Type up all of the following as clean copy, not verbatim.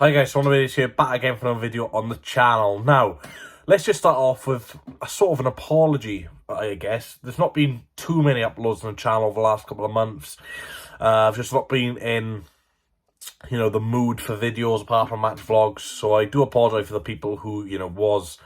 Hi guys, so I'm here back again for another video on the channel. Now, let's just start off with a sort of an apology, I guess. There's not been too many uploads on the channel over the last couple of months. I've just not been in, the mood for videos apart from match vlogs. So I do apologise for the people who, was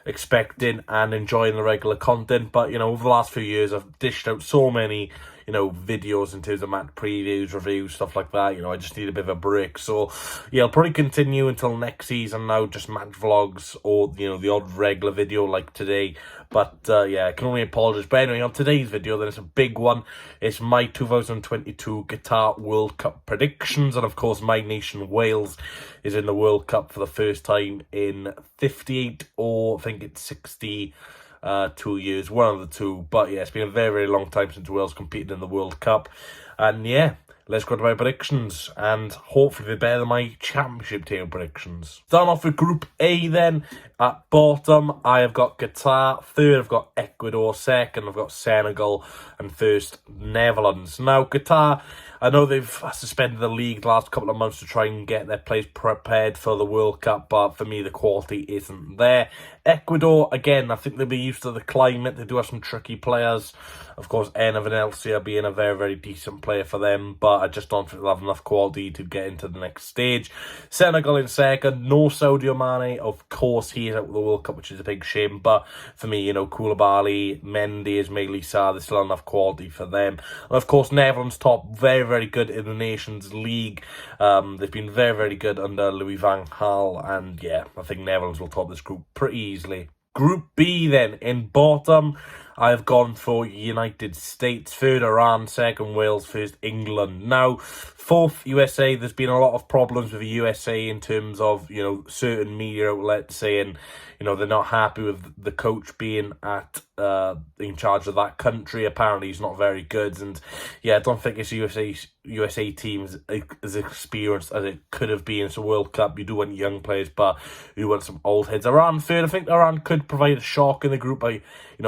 expecting and enjoying the regular content. But, over the last few years, I've dished out so many videos in terms of match previews, reviews, stuff like that. I just need a bit of a break. So, yeah, I'll probably continue until next season now, just match vlogs or, the odd regular video like today. But, yeah, I can only apologise. But anyway, on today's video, then it's a big one. It's my 2022 Qatar World Cup predictions. And, of course, my nation, Wales, is in the World Cup for the first time in 58 or I think it's 60 2 years, one of the two. But yeah, it's been a very, very long time since Wales competed in the World Cup. And yeah, let's go to my predictions, and hopefully they're better than my championship table predictions. Starting off with Group A then. At bottom, I have got Qatar. Third, I've got Ecuador. Second, I've got Senegal. And first, Netherlands. Now, Qatar, I know they've suspended the league the last couple of months to try and get their players prepared for the World Cup, but for me, the quality isn't there. Ecuador, again, I think they'll be used to the climate. They do have some tricky players. Of course, Enner Valencia being a very, very decent player for them, but I just don't think they'll have enough quality to get into the next stage. Senegal in second. No Sadio Mane. Of course, he is out of the World Cup, which is a big shame, but for me, Koulibaly, Mendy, Ismail Sarr, there's still enough quality for them. And of course, Netherlands top, very, very good in the Nations League. They've been very, very good under Louis van Gaal, and yeah, I think Netherlands will top this group pretty easily. Group B then, in bottom, I've gone for United States. Third, Iran. Second, Wales. First, England. Now, fourth, USA. There's been a lot of problems with the USA in terms of, certain media outlets saying, they're not happy with the coach being in charge of that country. Apparently, he's not very good. And, yeah, I don't think this USA team is as experienced as it could have been. It's a World Cup. You do want young players, but you want some old heads. Iran third. I think Iran could provide a shock in the group. I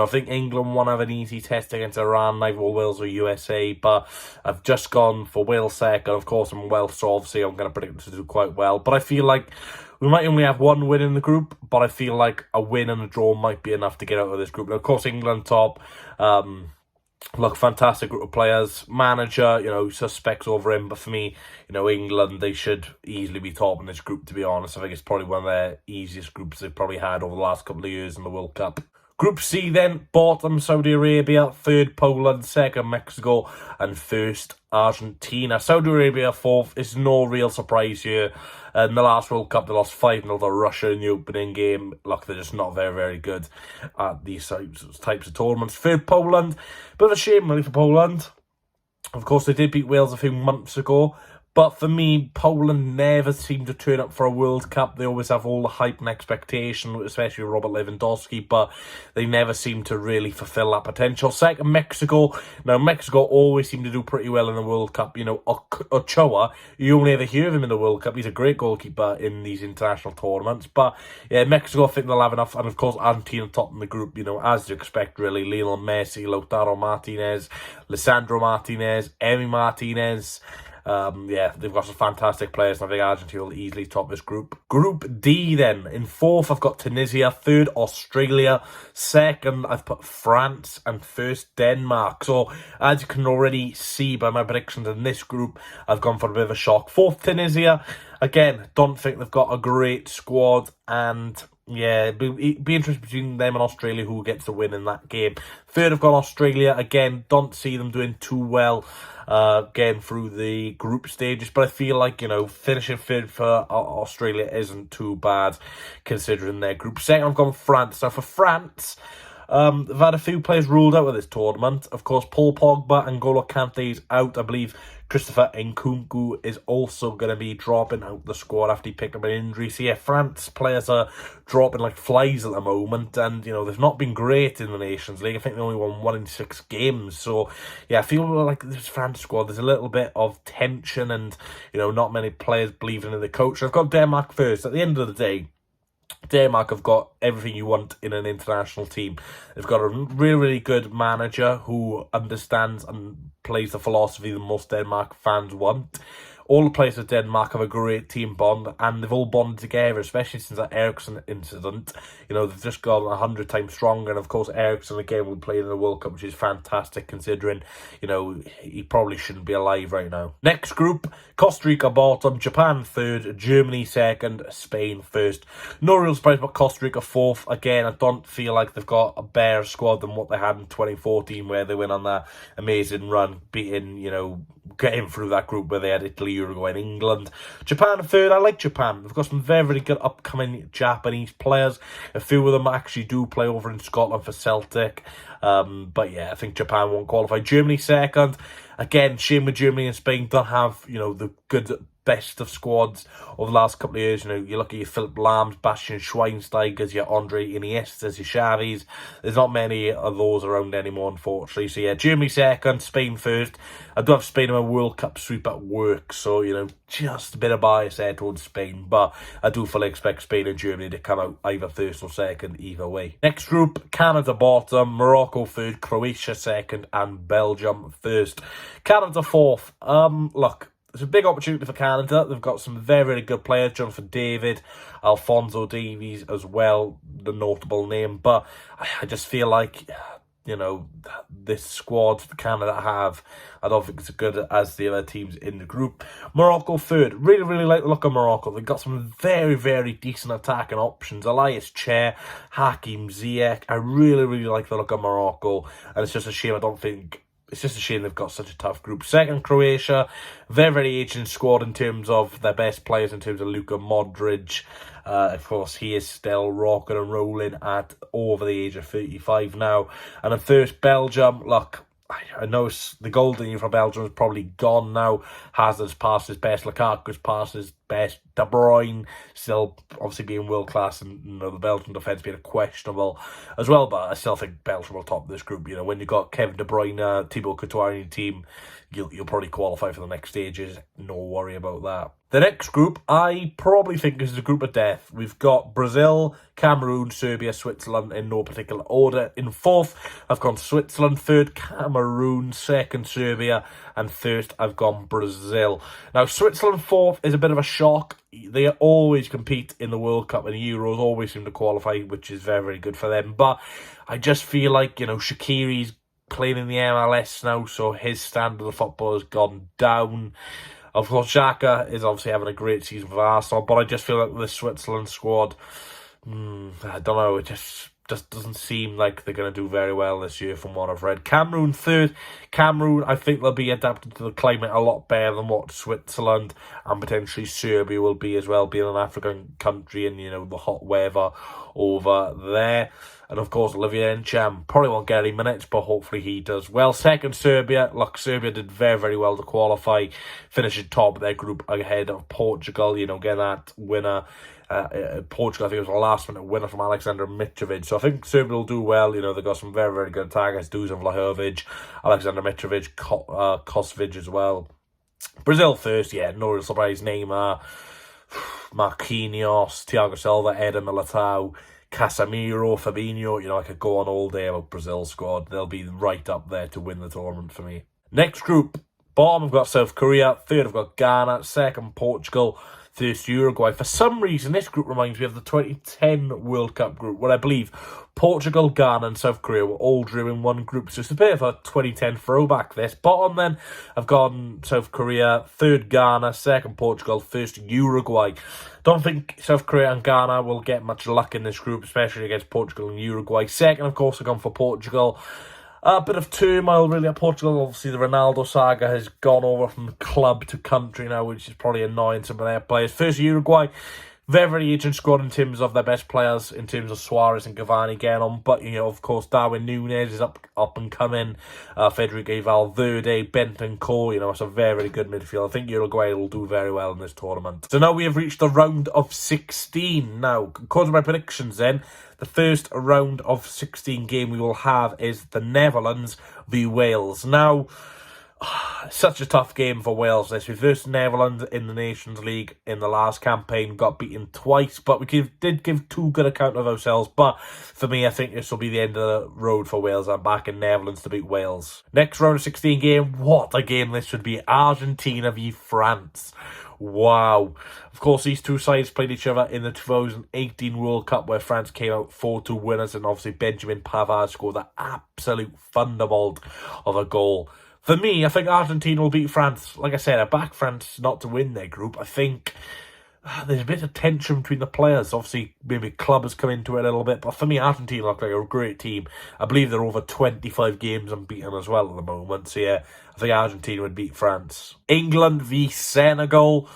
think England won't have an easy test against Iran, neither will Wales or USA, but I've just gone for Wales second. Of course, I'm Welsh, so obviously I'm going to predict them to do quite well. But I feel like we might only have one win in the group, but I feel like a win and a draw might be enough to get out of this group. Now, of course, England top. Look, fantastic group of players. Manager, suspects over him. But for me, England, they should easily be top in this group, to be honest. I think it's probably one of their easiest groups they've probably had over the last couple of years in the World Cup. Group C then, bottom Saudi Arabia, third Poland, second Mexico, and first Argentina. Saudi Arabia fourth is no real surprise here. In the last World Cup, they lost 5-0 to Russia in the opening game. Look, they're just not very, very good at these types of tournaments. Third Poland, bit of a shame really for Poland. Of course, they did beat Wales a few months ago. But for me, Poland never seem to turn up for a World Cup. They always have all the hype and expectation, especially with Robert Lewandowski, but they never seem to really fulfill that potential. Second, Mexico. Now, Mexico always seem to do pretty well in the World Cup. Ochoa, you only ever hear of him in the World Cup. He's a great goalkeeper in these international tournaments. But, yeah, Mexico, I think they'll have enough. And, of course, Argentina top in the group, as you expect, really. Lionel Messi, Lautaro Martinez, Lisandro Martinez, Emi Martinez. Yeah, they've got some fantastic players, and I think Argentina will easily top this group. Group D then. In fourth, I've got Tunisia. Third, Australia. Second, I've put France. And first, Denmark. So, as you can already see by my predictions in this group, I've gone for a bit of a shock. Fourth, Tunisia. Again, don't think they've got a great squad, and yeah, it'd be interesting between them and Australia who gets the win in that game. Third, I've got Australia. Again, don't see them doing too well again through the group stages, but I feel like, finishing third for Australia isn't too bad considering their group. Second, I've gone France. Now, for France, they've had a few players ruled out of this tournament. Of course, Paul Pogba and N'Golo Kante is out. I believe Christopher Nkunku is also going to be dropping out the squad after he picked up an injury. So, yeah, France players are dropping like flies at the moment. And, they've not been great in the Nations League. I think they only won 1 in 6 games. So, yeah, I feel like this France squad, there's a little bit of tension and, not many players believing in the coach. I've got Denmark first. At the end of the day, Denmark have got everything you want in an international team. They've got a really, really good manager who understands and plays the philosophy that most Denmark fans want. All the players of Denmark have a great team bond, and they've all bonded together, especially since that Eriksson incident. You know, they've just gone 100 times stronger, and of course Eriksson again will play in the World Cup, which is fantastic considering, you know, he probably shouldn't be alive right now. Next group, Costa Rica bottom, Japan third, Germany second, Spain first. No real surprise about Costa Rica fourth. Again, I don't feel like they've got a better squad than what they had in 2014, where they went on that amazing run, beating, you know, getting through that group where they had Italy, Uruguay and England. Japan third. I like Japan. They've got some very, very good upcoming Japanese players. A few of them actually do play over in Scotland for Celtic. But yeah, I think Japan won't qualify. Germany second. Again, shame with Germany and Spain don't have, you know, the good best of squads over the last couple of years. You know, you look at your Philip Lahms, Bastian Schweinsteigers, your Andre Iniestas, your Xavis. There's not many of those around anymore, unfortunately. So yeah, Germany second, Spain first. I do have Spain in my World Cup sweep at work, so, you know, just a bit of bias there towards Spain, but I do fully expect Spain and Germany to come out either first or second, either way. Next group, Canada bottom, Morocco third, Croatia second, and Belgium first. Canada fourth. Look, it's a big opportunity for Canada. They've got some very, very good players. Jonathan David, Alphonso Davies as well, the notable name. But I just feel like, you know, this squad Canada have, I don't think it's as good as the other teams in the group. Morocco third. Really, really like the look of Morocco. They've got some very, very decent attacking options. Elias Chair, Hakim Ziyech. I really, really like the look of Morocco. And it's just a shame it's just a shame they've got such a tough group. Second, Croatia. Very, very aging squad in terms of their best players, in terms of Luka Modric. Of course, he is still rocking and rolling at over the age of 35 now. And then first, Belgium. Look, I know the golden year for Belgium is probably gone now. Hazard's past his best. Lukaku's past his best. De Bruyne still obviously being world class, and, you know, the Belgian defence being questionable as well. But I still think Belgium will top this group. You know, when you've got Kevin De Bruyne, Thibaut Courtois in your team, you'll probably qualify for the next stages. No worry about that. The next group, I probably think is the group of death. We've got Brazil, Cameroon, Serbia, Switzerland in no particular order. In fourth, I've gone Switzerland. Third, Cameroon. Second, Serbia. And first, I've gone Brazil. Now, Switzerland fourth is a bit of a shock. They always compete in the World Cup and the Euros, always seem to qualify, which is very, very good for them. But I just feel like, you know, Shaqiri's playing in the MLS now, so his standard of football has gone down. Of course, Xhaka is obviously having a great season for Arsenal, but I just feel like the Switzerland squad, I don't know, it just doesn't seem like they're going to do very well this year from what I've read. Cameroon third. Cameroon, I think they'll be adapted to the climate a lot better than what Switzerland and potentially Serbia will be as well, being an African country and, you know, the hot weather over there. And of course, Olivier Ntcham probably won't get any minutes, but hopefully he does well. Second, Serbia. Look, Serbia did very, very well to qualify, finishing top of their group ahead of Portugal, you know, getting that winner. Portugal, I think it was a last-minute winner from Alexander Mitrovic. So I think Serbia will do well. You know, they've got some very, very good attackers. Dusan Vlahovic, Alexander Mitrovic, Kosovic as well. Brazil first, yeah, no real surprise. Neymar, Marquinhos, Thiago Silva, Eder Militao, Casemiro, Fabinho. You know, I could go on all day about Brazil's squad. They'll be right up there to win the tournament for me. Next group, bottom I've got South Korea. Third I've got Ghana. Second, Portugal. Third, Uruguay. For some reason, this group reminds me of the 2010 World Cup group, where I believe Portugal, Ghana and South Korea were all drew in one group. So it's a bit of a 2010 throwback, this. Bottom then, I've gone South Korea. Third, Ghana. Second, Portugal. First, Uruguay. Don't think South Korea and Ghana will get much luck in this group, especially against Portugal and Uruguay. Second, of course, I've gone for Portugal. A bit of turmoil really at Portugal. Obviously, the Ronaldo saga has gone over from club to country now, which is probably annoying some of their players. First, Uruguay. Very, very aging squad in terms of their best players, in terms of Suarez and Cavani getting on. But, you know, of course, Darwin Núñez is up and coming. Federico Valverde, Bentancur, you know, it's a very, very good midfield. I think Uruguay will do very well in this tournament. So now we have reached the round of 16. Now, according to my predictions then, the first round of 16 game we will have is the Netherlands v Wales. Now, Such a tough game for Wales. This we versed Netherlands in the Nations League in the last campaign, got beaten twice, but we did give too good account of ourselves. But for me, I think this will be the end of the road for Wales. I'm back in Netherlands to beat Wales. Next round of 16 game, what a game this should be. Argentina v France. Wow. Of course, these two sides played each other in the 2018 World Cup where France came out 4-2 winners, and obviously Benjamin Pavard scored that absolute thunderbolt of a goal. For me, I think Argentina will beat France. Like I said, I back France not to win their group. I think there's a bit of tension between the players. Obviously, maybe club has come into it a little bit. But for me, Argentina look like a great team. I believe they're over 25 games unbeaten as well at the moment. So yeah, I think Argentina would beat France. England v Senegal.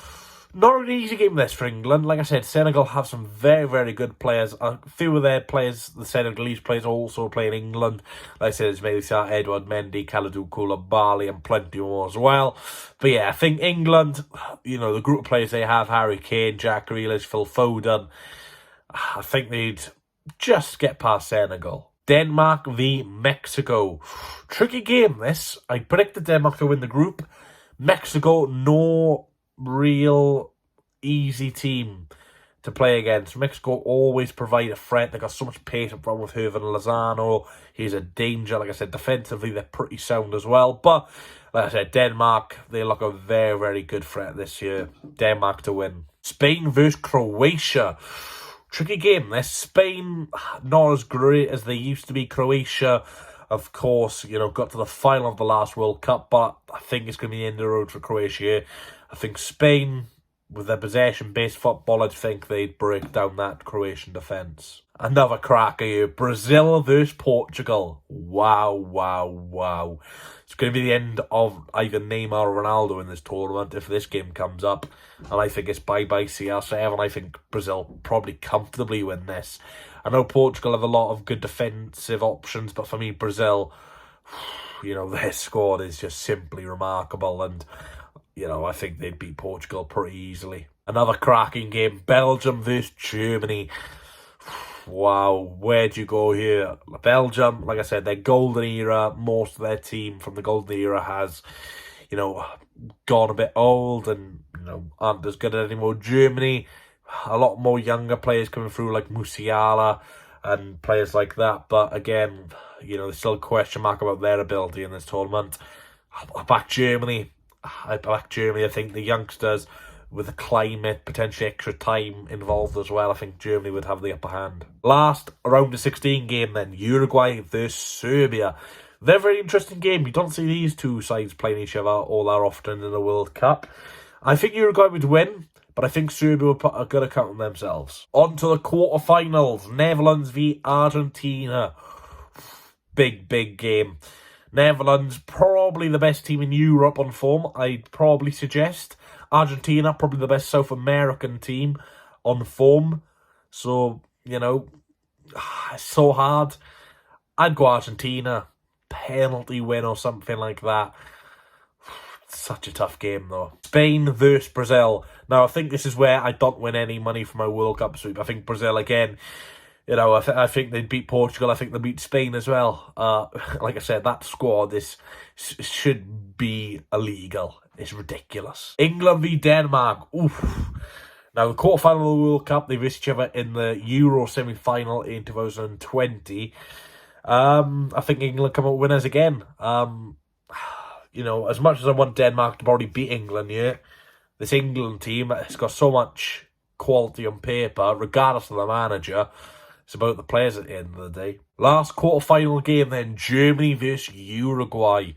Not an easy game this for England. Like I said, Senegal have some very, very good players. A few of their players, the Senegalese players, also play in England. Like I said, it's maybe Edouard Mendy, Kalidou Koulibaly, and plenty more as well. But yeah, I think England, the group of players they have, Harry Kane, Jack Grealish, Phil Foden, I think they'd just get past Senegal. Denmark v Mexico. Tricky game, this. I predicted Denmark to win the group. Mexico, no real easy team to play against. Mexico always provide a threat. They got so much pace up front with Hervin Lozano. He's a danger. Like I said, defensively they're pretty sound as well. But like I said, Denmark, they look a very, very good threat this year. Denmark to win. Spain versus Croatia. Tricky game this. Spain, not as great as they used to be. Croatia, of course, got to the final of the last World Cup, but I think it's going to be the end of the road for Croatia here. I think Spain, with their possession-based football, I'd think they'd break down that Croatian defence. Another cracker here. Brazil versus Portugal. Wow, wow, wow. It's going to be the end of either Neymar or Ronaldo in this tournament if this game comes up. And I think it's bye-bye CR7. I think Brazil probably comfortably win this. I know Portugal have a lot of good defensive options, but for me, Brazil, their squad is just simply remarkable. And I think they'd beat Portugal pretty easily. Another cracking game. Belgium versus Germany. Wow, where'd you go here? Belgium, like I said, their golden era, most of their team from the golden era has, gone a bit old and, aren't as good anymore. Germany, a lot more younger players coming through like Musiala and players like that. But again, there's still a question mark about their ability in this tournament. I back Germany. I think the youngsters, with the climate, potentially extra time involved as well, I think Germany would have the upper hand. Last round of 16 game then, Uruguay versus Serbia. They're a very interesting game. You don't see these two sides playing each other all that often in the World Cup. I think Uruguay would win, but I think Serbia would put a good account on themselves. On to the quarterfinals, Netherlands v Argentina. Big, big game. Netherlands, probably the best team in Europe on form, I'd probably suggest. Argentina, probably the best South American team on form. So, it's so hard. I'd go Argentina. Penalty win or something like that. Such a tough game, though. Spain versus Brazil. Now, I think this is where I don't win any money for my World Cup sweep. I think Brazil, again, I think they'd beat Portugal. I think they'll beat Spain as well. Like I said, that squad, this should be illegal. It's ridiculous. England v Denmark. Oof. Now, the quarterfinal of the World Cup, they faced each other in the Euro semi-final in 2020. I think England come out winners again. As much as I want Denmark to probably beat England here, this England team has got so much quality on paper, regardless of the manager. It's about the players at the end of the day. Last quarter-final game then, Germany versus Uruguay.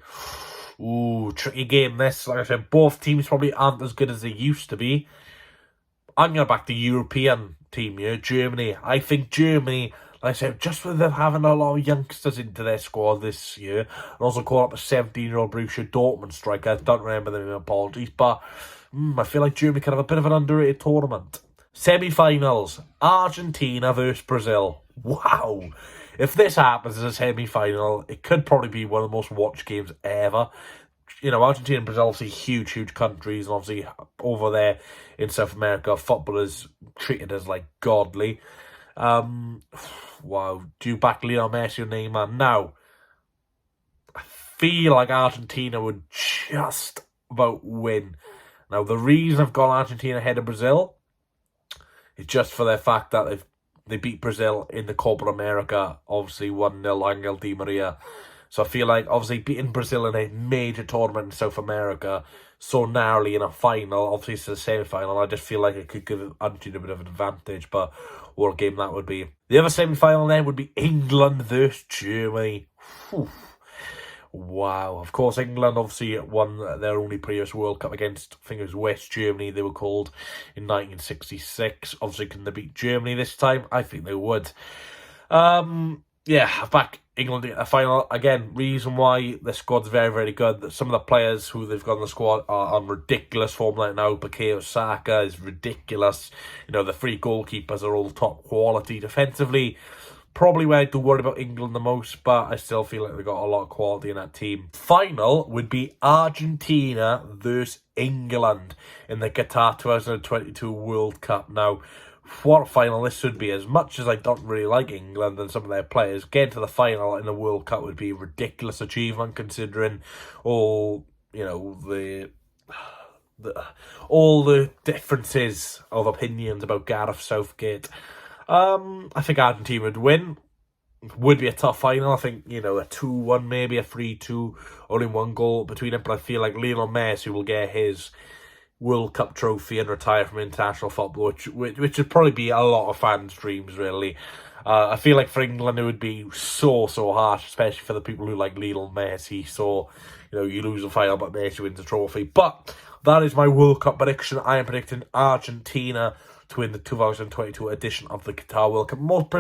Ooh, tricky game this. Like I said, both teams probably aren't as good as they used to be. I'm going to back the European team here, Germany. I think Germany, like I said, just with them having a lot of youngsters into their squad this year, and also call up a 17-year-old Borussia Dortmund striker. I don't remember the name, apologies, but I feel like Germany can have a bit of an underrated tournament. Semi-finals, Argentina versus Brazil. Wow. If this happens as a semi-final, it could probably be one of the most watched games ever. Argentina and Brazil, obviously huge, huge countries, and obviously over there in South America, football is treated as like godly. Wow. Do you back Lionel Messi or Neymar? Now, I feel like Argentina would just about win. Now, the reason I've gone Argentina ahead of Brazil is just for the fact that if they beat Brazil in the Copa America, obviously 1-0 Angel Di Maria. So I feel like, obviously, beating Brazil in a major tournament in South America so narrowly in a final, obviously it's a semi-final, I just feel like it could give Argentina a bit of an advantage, but what a game that would be. The other semi-final then would be England versus Germany. Whew. Wow. Of course, England obviously won their only previous World Cup against, I think it was West Germany, they were called, in 1966. Obviously, can they beat Germany this time? I think they would. Yeah, I've backed England in the final. Again, reason why the squad's very, very good. Some of the players who they've got in the squad are on ridiculous form right now. Bukayo Saka is ridiculous. You know, the three goalkeepers are all top quality. Defensively, probably where I do worry about England the most, but I still feel like they've got a lot of quality in that team. Final would be Argentina versus England in the Qatar 2022 World Cup. Now, what a final this should be. As much as I don't really like England and some of their players, getting to the final in the World Cup would be a ridiculous achievement considering all, you know, all the differences of opinions about Gareth Southgate. I think Argentina would win. Would be a tough final. I think, you know, a 2-1, maybe a 3-2, only one goal between it. But I feel like Lionel Messi will get his World Cup trophy and retire from international football, which would probably be a lot of fans' dreams, really. I feel like for England it would be so harsh, especially for the people who like Lionel Messi. So, you know, you lose the final, but Messi wins the trophy. But that is my World Cup prediction. I am predicting Argentina to win the 2022 edition of the Qatar World Cup. Most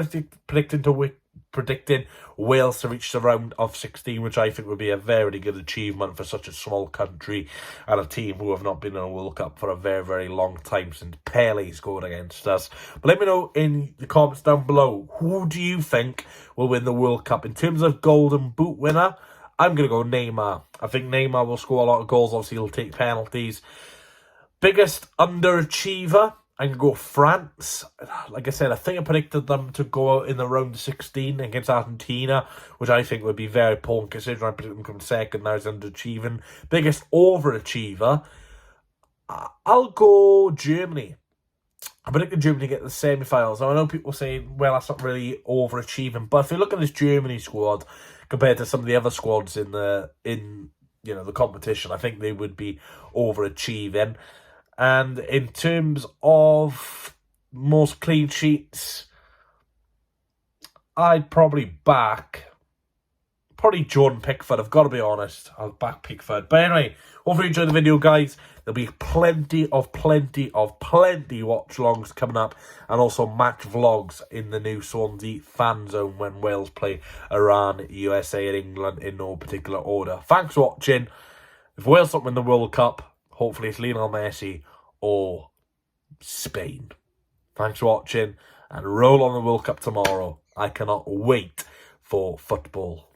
predicting Wales to reach the round of 16, which I think would be a very good achievement for such a small country and a team who have not been in a World Cup for a very, very long time since Pele scored against us. But let me know in the comments down below, who do you think will win the World Cup? In terms of Golden Boot winner, I'm going to go Neymar. I think Neymar will score a lot of goals. Obviously, he'll take penalties. Biggest underachiever, I can go France. Like I said, I think I predicted them to go out in the round of 16 against Argentina, which I think would be very poor considering I predicted them coming second. Now it's underachieving. Biggest overachiever, I'll go Germany. I predicted Germany to get the semi-finals. Now, I know people saying, well, that's not really overachieving. But if you look at this Germany squad compared to some of the other squads in the competition, I think they would be overachieving. And in terms of most clean sheets, I'd probably back Jordan Pickford. I've got to be honest. I'll back Pickford. But anyway, hopefully you enjoyed the video, guys. There'll be plenty of watch-longs coming up, and also match vlogs in the new Swansea fan zone when Wales play Iran, USA and England in no particular order. Thanks for watching. If Wales don't win the World Cup, hopefully it's Lionel Messi or Spain. Thanks for watching, and roll on the World Cup tomorrow. I cannot wait for football.